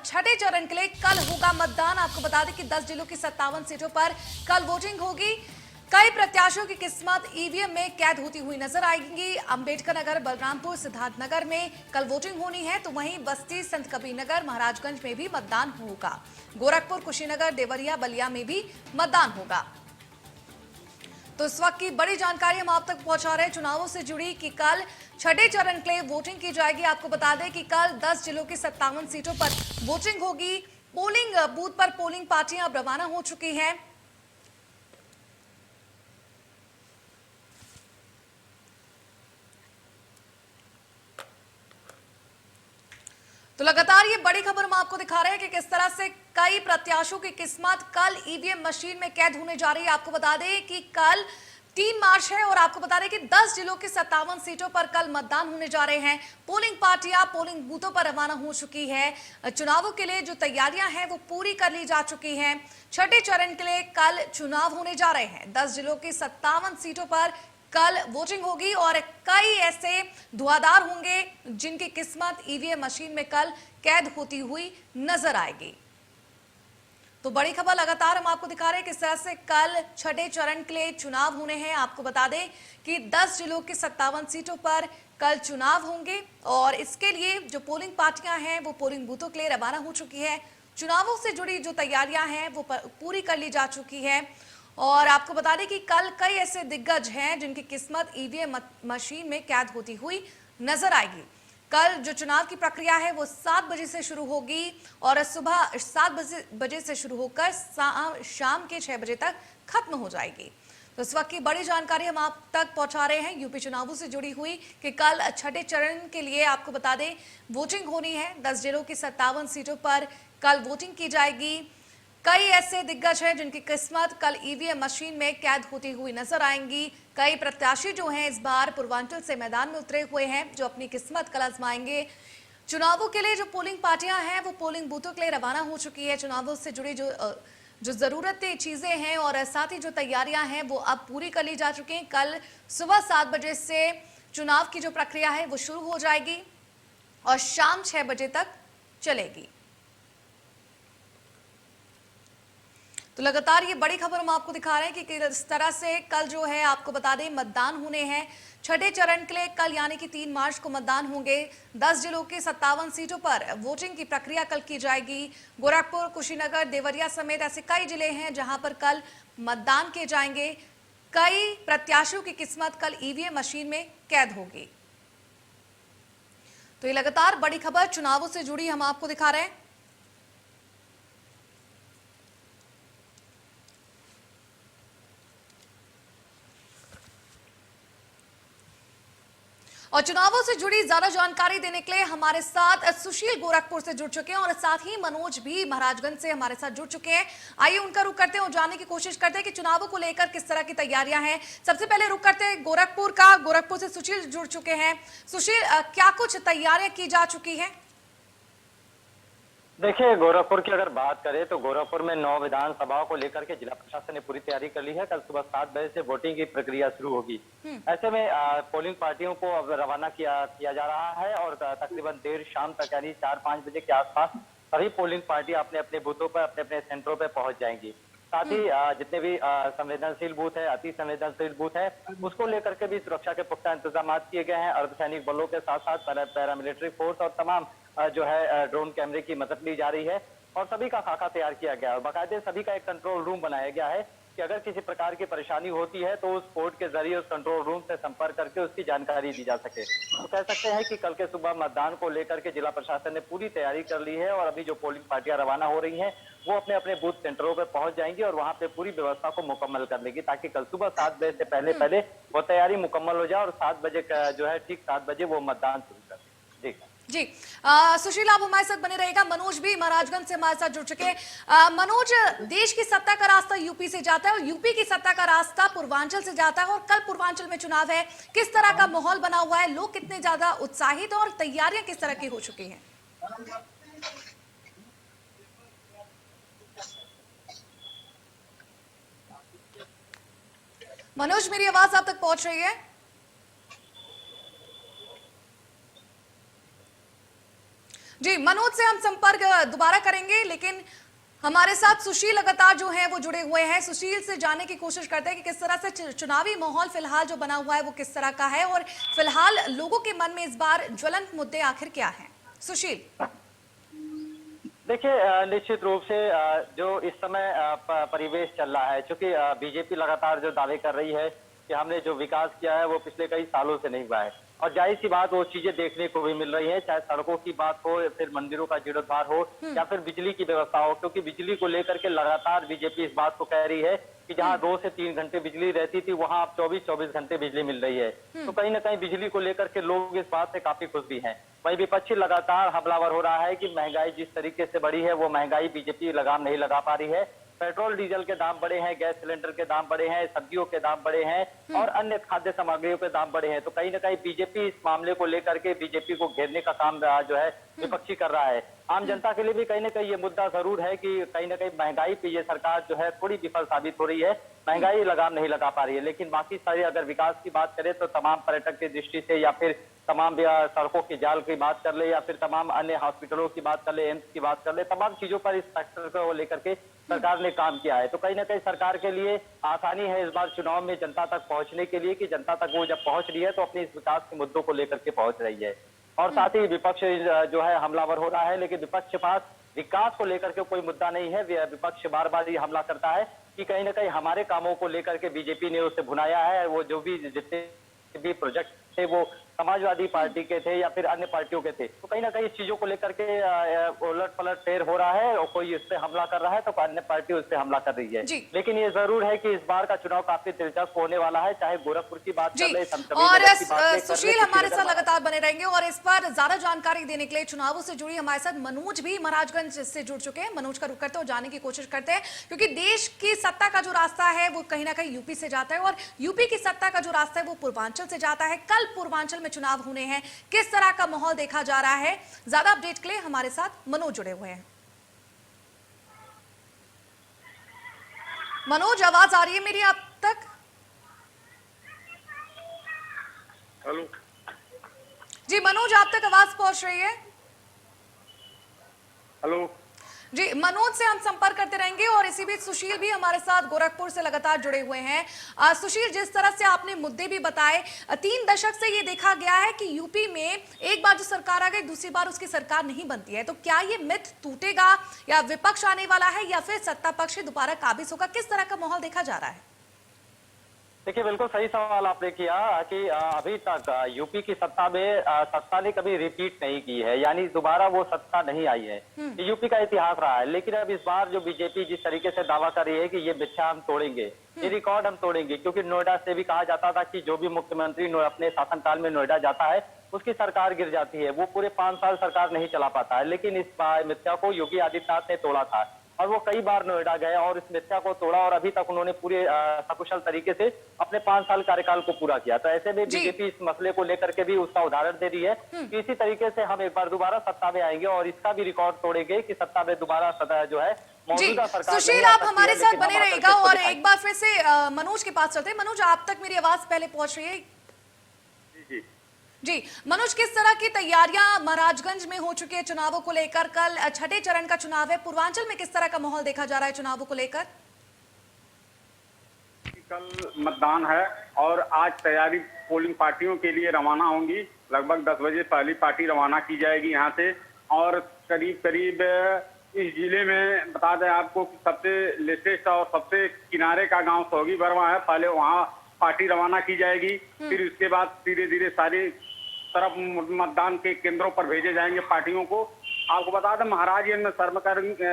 छठे चरण के लिए कल होगा मतदान। आपको बता दें कि 10 जिलों की 57 सीटों पर कल वोटिंग होगी। कई प्रत्याशियों की किस्मत ईवीएम में कैद होती हुई नजर आएंगी। अंबेडकर नगर, बलरामपुर, सिद्धार्थनगर में कल वोटिंग होनी है, तो वहीं बस्ती, संत कबीर नगर, महाराजगंज में भी मतदान होगा। गोरखपुर, कुशीनगर, देवरिया, बलिया में भी मतदान होगा। तो इस वक्त की बड़ी जानकारी हम आप तक पहुंचा रहे हैं चुनावों से जुड़ी कि कल छठे चरण के लिए वोटिंग की जाएगी। आपको बता दें कि कल 10 जिलों की 57 सीटों पर वोटिंग होगी। पोलिंग बूथ पर पोलिंग पार्टियां अब रवाना हो चुकी हैं। तो लगातार ये बड़ी खबर हम आपको दिखा रहे हैं कि किस तरह से कई प्रत्याशियों की किस्मत कल ईवीएम मशीन में कैद होने जा रही है। आपको बता दें कि कल 3 मार्च है और आपको बता दें कि 10 जिलों की 57 सीटों पर कल मतदान होने जा रहे हैं। पोलिंग पार्टियां पोलिंग बूथों पर रवाना हो चुकी है। चुनावों के लिए जो तैयारियां हैं वो पूरी कर ली जा चुकी हैं। छठे चरण के लिए कल चुनाव होने जा रहे हैं। 10 जिलों की 57 सीटों पर कल वोटिंग होगी और कई ऐसे धुआंधार होंगे जिनकी किस्मत ईवीएम मशीन में कल कैद होती हुई नजर आएगी। तो बड़ी खबर लगातार हम आपको दिखा रहे हैं किस तरह से कल छठे चरण के लिए चुनाव होने हैं। आपको बता दें कि 10 जिलों की 57 सीटों पर कल चुनाव होंगे और इसके लिए जो पोलिंग पार्टियां हैं वो पोलिंग बूथों के लिए रवाना हो चुकी है। चुनावों से जुड़ी जो तैयारियां हैं वो पूरी कर ली जा चुकी है। और आपको बता दें कि कल कई ऐसे दिग्गज हैं जिनकी किस्मत ईवीएम मशीन में कैद होती हुई नजर आएगी। कल जो चुनाव की प्रक्रिया है वो 7 बजे से शुरू होगी और सुबह 7 बजे से शुरू होकर शाम के 6 बजे तक खत्म हो जाएगी। तो इस वक्त की बड़ी जानकारी हम आप तक पहुंचा रहे हैं यूपी चुनावों से जुड़ी हुई कि कल छठे चरण के लिए आपको बता दें वोटिंग होनी है। 10 जिलों की 57 सीटों पर कल वोटिंग की जाएगी। कई ऐसे दिग्गज हैं जिनकी किस्मत कल ईवीएम मशीन में कैद होती हुई नजर आएंगी। कई प्रत्याशी जो हैं इस बार पूर्वांचल से मैदान में उतरे हुए हैं जो अपनी किस्मत कल आजमाएंगे। चुनावों के लिए जो पोलिंग पार्टियां हैं वो पोलिंग बूथों के लिए रवाना हो चुकी है। चुनावों से जुड़ी जो जरूरतें चीजें हैं और साथ ही जो तैयारियां हैं वो अब पूरी कर ली जा चुकी हैं। कल सुबह 7 बजे से चुनाव की जो प्रक्रिया है वो शुरू हो जाएगी और शाम 6 बजे तक चलेगी। तो लगातार ये बड़ी खबर हम आपको दिखा रहे हैं कि किस तरह से कल जो है आपको बता दें मतदान होने हैं छठे चरण के लिए। कल यानी कि 3 मार्च को मतदान होंगे। 10 जिलों की 57 सीटों पर वोटिंग की प्रक्रिया कल की जाएगी। गोरखपुर, कुशीनगर, देवरिया समेत ऐसे कई जिले हैं जहां पर कल मतदान किए जाएंगे। कई प्रत्याशियों की किस्मत कल ईवीएम मशीन में कैद होगी। तो ये लगातार बड़ी खबर चुनावों से जुड़ी हम आपको दिखा रहे हैं। और चुनावों से जुड़ी ज्यादा जानकारी देने के लिए हमारे साथ सुशील गोरखपुर से जुड़ चुके हैं और साथ ही मनोज भी महाराजगंज से हमारे साथ जुड़ चुके हैं। आइए उनका रुख करते हैं और जानने की कोशिश करते हैं कि चुनावों को लेकर किस तरह की तैयारियां हैं। सबसे पहले रुख करते हैं गोरखपुर का। गोरखपुर से सुशील जुड़ चुके हैं। सुशील, क्या कुछ तैयारियां की जा चुकी है? देखिए, गोरखपुर की अगर बात करें तो गोरखपुर में 9 विधानसभाओं को लेकर के जिला प्रशासन ने पूरी तैयारी कर ली है। कल सुबह 7 बजे से वोटिंग की प्रक्रिया शुरू होगी। ऐसे में पोलिंग पार्टियों को अब रवाना किया जा रहा है और तकरीबन देर शाम तक यानी 4-5 बजे के आसपास सभी पोलिंग पार्टियां अपने अपने बूथों पर अपने अपने सेंटरों पर पहुंच जाएंगी। साथ ही जितने भी संवेदनशील बूथ है, अति संवेदनशील बूथ है, उसको लेकर के भी सुरक्षा के पुख्ता इंतजाम किए गए हैं। अर्धसैनिक बलों के साथ साथ पैरामिलिट्री फोर्स और तमाम जो है ड्रोन कैमरे की मदद ली जा रही है और सभी का खाका तैयार किया गया है और बाकायदे सभी का एक कंट्रोल रूम बनाया गया है कि अगर किसी प्रकार की परेशानी होती है तो उस कोड के जरिए उस कंट्रोल रूम से संपर्क करके उसकी जानकारी दी जा सके। तो कह सकते हैं कि कल के सुबह मतदान को लेकर के जिला प्रशासन ने पूरी तैयारी कर ली है और अभी जो पोलिंग पार्टियां रवाना हो रही हैं वो अपने अपने बूथ सेंटरों पर पहुंच जाएंगी और वहां पे पूरी व्यवस्था को मुकम्मल कर लेगी ताकि कल सुबह 7 बजे से पहले वो तैयारी मुकम्मल हो जाए और 7 बजे जो है ठीक 7 बजे वो मतदान शुरू कर दे। जी, सुशील आप हमारे साथ बने रहेगा। मनोज भी महाराजगंज से हमारे साथ जुड़ चुके हैं। मनोज, देश की सत्ता का रास्ता यूपी से जाता है और यूपी की सत्ता का रास्ता पूर्वांचल से जाता है और कल पूर्वांचल में चुनाव है। किस तरह का माहौल बना हुआ है, लोग कितने ज्यादा उत्साहित और तैयारियां किस तरह की हो चुकी हैं? मनोज, मेरी आवाज आप तक पहुंच रही है? जी, मनोज से हम संपर्क दोबारा करेंगे, लेकिन हमारे साथ सुशील लगातार जो हैं वो जुड़े हुए हैं। सुशील से जानने की कोशिश करते हैं कि किस तरह से चुनावी माहौल फिलहाल जो बना हुआ है वो किस तरह का है और फिलहाल लोगों के मन में इस बार ज्वलंत मुद्दे आखिर क्या हैं। सुशील। देखिए, निश्चित रूप से जो इस समय परिवेश चल रहा है, चूंकि बीजेपी लगातार जो दावे कर रही है कि हमने जो विकास किया है वो पिछले कई सालों से नहीं हुआ है, और जाहिर सी बात वो चीजें देखने को भी मिल रही है, चाहे सड़कों की बात हो या फिर मंदिरों का जीर्णोद्धार हो या फिर बिजली की व्यवस्था हो, क्योंकि बिजली को लेकर के लगातार बीजेपी इस बात को कह रही है कि जहां 2 से 3 घंटे बिजली रहती थी वहां अब 24-24 घंटे बिजली मिल रही है। तो कहीं ना कहीं बिजली को लेकर के लोग इस बात से काफी खुश भी हैं। वही विपक्षी लगातार हमलावर हो रहा है कि महंगाई जिस तरीके से बढ़ी है वो महंगाई बीजेपी लगाम नहीं लगा पा रही है। पेट्रोल डीजल के दाम बढ़े हैं, गैस सिलेंडर के दाम बढ़े हैं, सब्जियों के दाम बढ़े हैं और अन्य खाद्य सामग्रियों के दाम बढ़े हैं। तो कहीं ना कहीं बीजेपी इस मामले को लेकर के बीजेपी को घेरने का काम जो है विपक्षी कर रहा है। आम जनता के लिए भी कहीं ना कहीं ये मुद्दा जरूर है कि कहीं ना कहीं महंगाई पे ये सरकार जो है थोड़ी विफल साबित हो रही है, महंगाई लगाम नहीं लगा पा रही है। लेकिन बाकी सारे अगर विकास की बात करें तो तमाम पर्यटक की दृष्टि से या फिर तमाम सड़कों की जाल की बात कर ले या फिर तमाम अन्य हॉस्पिटलों की बात कर ले, एम्स की बात कर ले, तमाम चीजों पर इस फैक्टर को लेकर के सरकार ने काम किया है। तो कहीं ना कहीं सरकार के लिए आसानी है इस बार चुनाव में जनता तक पहुंचने के लिए कि जनता तक वो जब पहुंच रही है तो अपने इस विकास के मुद्दों को लेकर के पहुंच रही है। और साथ ही विपक्ष जो है हमलावर हो रहा है, लेकिन विपक्ष के पास विकास को लेकर के कोई मुद्दा नहीं है। विपक्ष बार बार ये हमला करता है कि कहीं ना कहीं हमारे कामों को लेकर के बीजेपी ने उसे भुनाया है। वो जो भी जितने भी प्रोजेक्ट थे वो समाजवादी पार्टी के थे या फिर अन्य पार्टियों के थे। तो कहीं ना कहीं इस चीजों को लेकर के उलट पलट फेर हो रहा है और कोई इस पे हमला कर रहा है तो अन्य पार्टी उस पे हमला कर रही है। लेकिन ये जरूर है कि इस बार का चुनाव काफी दिलचस्प होने वाला है, चाहे गोरखपुर की बात कर ले, और सुशील हमारे साथ लगातार बने रहेंगे और इस पर ज्यादा जानकारी देने के लिए चुनावों से जुड़ी हमारे साथ मनोज भी महाराजगंज से जुड़ चुके हैं। मनोज का रुख करते और जानने की कोशिश करते हैं, क्योंकि देश की सत्ता का जो रास्ता है वो कहीं ना कहीं यूपी से जाता है और यूपी की सत्ता का जो रास्ता है वो पूर्वांचल से जाता है। कल पूर्वांचल में चुनाव होने हैं, किस तरह का माहौल देखा जा रहा है, ज्यादा अपडेट के लिए हमारे साथ मनोज जुड़े हुए हैं। मनोज, आवाज आ रही है मेरी आप तक? हेलो जी मनोज, आप तक आवाज पहुंच रही है? हेलो जी, मनोज से हम संपर्क करते रहेंगे और इसी बीच सुशील भी हमारे साथ गोरखपुर से लगातार जुड़े हुए हैं। सुशील, जिस तरह से आपने मुद्दे भी बताए, 3 दशक से ये देखा गया है कि यूपी में एक बार जो सरकार आ गई दूसरी बार उसकी सरकार नहीं बनती है, तो क्या ये मिथ टूटेगा या विपक्ष आने वाला है या फिर सत्ता पक्ष दोबारा काबिज होगा? किस तरह का माहौल देखा जा रहा है? देखिए, बिल्कुल सही सवाल आपने किया कि अभी तक यूपी की सत्ता में सत्ता ने कभी रिपीट नहीं की है, यानी दोबारा वो सत्ता नहीं आई है। ये यूपी का इतिहास रहा है। लेकिन अब इस बार जो बीजेपी जिस तरीके से दावा कर रही है कि ये मिथ्या हम तोड़ेंगे, ये रिकॉर्ड हम तोड़ेंगे, क्योंकि नोएडा से भी कहा जाता था कि जो भी मुख्यमंत्री अपने शासनकाल में नोएडा जाता है उसकी सरकार गिर जाती है, वो पूरे 5 साल सरकार नहीं चला पाता है। लेकिन इस मिथ्या को योगी आदित्यनाथ ने तोड़ा था और वो कई बार नोएडा गए और इस मिथ्या को तोड़ा और अभी तक उन्होंने पूरे सकुशल तरीके से अपने 5 साल कार्यकाल को पूरा किया। तो ऐसे में बीजेपी इस मसले को लेकर के भी उसका उदाहरण दे रही है कि इसी तरीके से हम एक बार दोबारा सत्ता में आएंगे और इसका भी रिकॉर्ड तोड़ेंगे कि सत्ता में दोबारा सत्ता जो है मौजूदा सरकार। सुशील, आप हमारे साथ बने रहिएगा और एक बार फिर से मनोज के पास चलते हैं। मनोज, आप तक मेरी आवाज पहले पहुंच रही है? जी मनोज, किस तरह की तैयारियां महाराजगंज में हो चुकी है चुनावों को लेकर? कल 6ठे चरण का चुनाव है, पूर्वांचल में किस तरह का माहौल देखा जा रहा है चुनावों को लेकर? कल मतदान है और आज तैयारी पोलिंग पार्टियों के लिए रवाना होंगी। लगभग 10 बजे पहली पार्टी रवाना की जाएगी यहाँ से और करीब करीब इस जिले में बता दें आपको कि सबसे लेटेस्ट और सबसे किनारे का गांव सोगी बरवा है। पहले वहाँ पार्टी रवाना की जाएगी, फिर उसके बाद धीरे धीरे सारी तरफ मतदान के केंद्रों पर भेजे जाएंगे पार्टियों को। आपको बता दें महाराजगंज में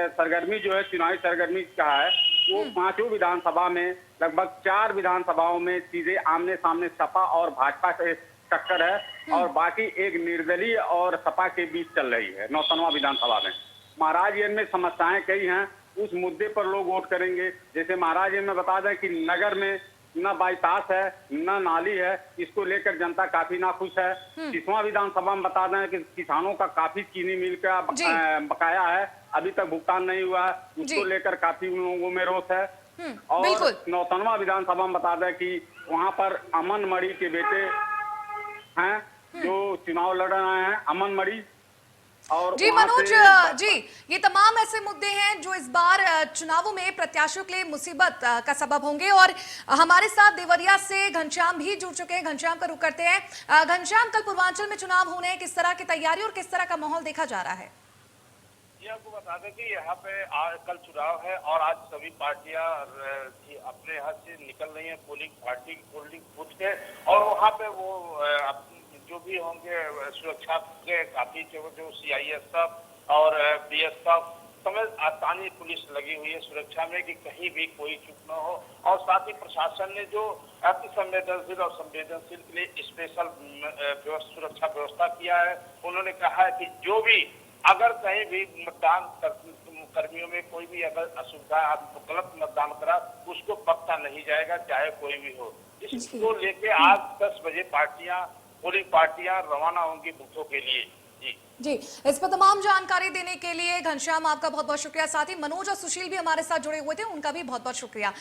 सरगर्मी जो है चुनावी सरगर्मी का है वो 5 विधानसभा में लगभग 4 विधानसभाओं में सीधे आमने सामने सपा और भाजपा से टक्कर है और बाकी एक निर्दलीय और सपा के बीच चल रही है 9वां विधानसभा में। महाराजगंज में समस्याएं कई हैं, उस मुद्दे पर लोग वोट करेंगे। जैसे महाराजगंज में बता दें कि नगर में न बाईपास है न नाली है, इसको लेकर जनता काफी नाखुश है। 30वां विधानसभा में बता दें कि किसानों का काफी चीनी मिल का बकाया है, अभी तक भुगतान नहीं हुआ है, उसको लेकर काफी लोगों में रोष है। और 9वां विधानसभा में बता दें कि वहां पर अमन मणि के बेटे हैं जो चुनाव लड़ रहे हैं। अमन मणि और जी वहाँ मनोज से जी, ये तमाम ऐसे मुद्दे हैं जो इस बार चुनावों में प्रत्याशियों के लिए मुसीबत का सबब होंगे और हमारे साथ देवरिया से घनश्याम भी जुड़ चुके हैं। घनश्याम का रुख करते हैं। घनश्याम, कल पूर्वांचल में चुनाव होने हैं, किस तरह की तैयारी और किस तरह का माहौल देखा जा रहा है? ये आपको बता दें कि यहाँ पे आज कल चुनाव है और आज सभी पार्टियां अपने यहाँ से निकल रही हैं पोलिंग बूथ के, और वहाँ पे वो जो भी होंगे सुरक्षा के काफी जो CISF और BSF समेत स्थानीय पुलिस लगी हुई है सुरक्षा में कि कहीं भी कोई चूक न हो। और साथ ही प्रशासन ने जो अति संवेदनशील और संवेदनशील के लिए स्पेशल सुरक्षा व्यवस्था किया है। उन्होंने कहा है कि जो भी अगर कहीं भी मतदान कर्मियों में कोई भी अगर असुविधा गलत मतदान करा उसको बख्शा नहीं जाएगा, चाहे कोई भी हो। इसको लेके आज 10 बजे पोलिंग पार्टियां रवाना होंगी बूथों के लिए। जी, इस पर तमाम जानकारी देने के लिए घनश्याम आपका बहुत बहुत शुक्रिया। साथ ही मनोज और सुशील भी हमारे साथ जुड़े हुए थे, उनका भी बहुत बहुत शुक्रिया।